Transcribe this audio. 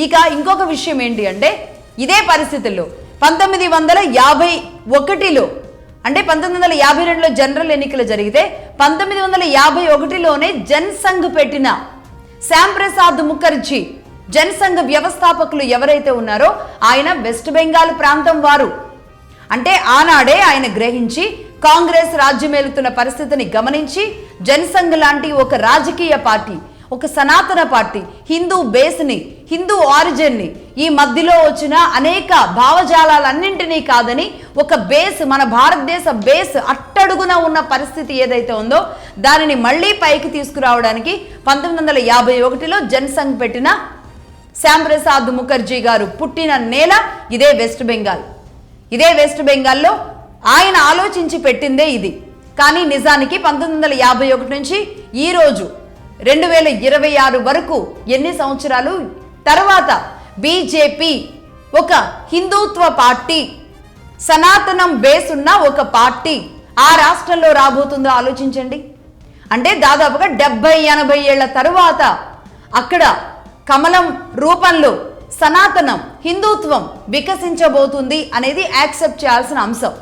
ఇక ఇంకొక విషయం ఏంటి అంటే ఇదే పరిస్థితుల్లో 1951లో అంటే 1952లో జనరల్ ఎన్నికలు జరిగితే 1951లోనే జనసంఘ్ పెట్టిన శ్యాంప్రసాద్ ముఖర్జీ జనసంఘ వ్యవస్థాపకులు ఎవరైతే ఉన్నారో ఆయన వెస్ట్ బెంగాల్ ప్రాంతం వారు. అంటే ఆనాడే ఆయన గ్రహించి కాంగ్రెస్ రాజ్యమేలుతున్న పరిస్థితిని గమనించి జనసంఘ్ లాంటి ఒక రాజకీయ పార్టీ, ఒక సనాతన పార్టీ, హిందూ బేస్ని, హిందూ ఆరిజిన్ని, ఈ మధ్యలో వచ్చిన అనేక భావజాలన్నింటినీ కాదని ఒక బేస్, మన భారతదేశ బేస్ అట్టడుగున ఉన్న పరిస్థితి ఏదైతే ఉందో దానిని మళ్ళీ పైకి తీసుకురావడానికి 1951లో జనసంఘ్ పెట్టిన శ్యాంప్రసాద్ ముఖర్జీ గారు పుట్టిన నేల ఇదే వెస్ట్ బెంగాల్. ఇదే వెస్ట్ బెంగాల్లో ఆయన ఆలోచించి పెట్టిందే ఇది. కానీ నిజానికి 1951 నుంచి ఈరోజు 2026 వరకు ఎన్ని సంవత్సరాలు తర్వాత బీజేపీ ఒక హిందుత్వ పార్టీ, సనాతనం బేస్ ఉన్న ఒక పార్టీ ఆ రాష్ట్రంలో రాబోతుందో ఆలోచించండి. అంటే దాదాపుగా 70-80 ఏళ్ల తరువాత అక్కడ కమలం రూపంలో సనాతనం హిందుత్వం వికసించబోతుంది అనేది యాక్సెప్ట్ చేయాల్సిన అంశం.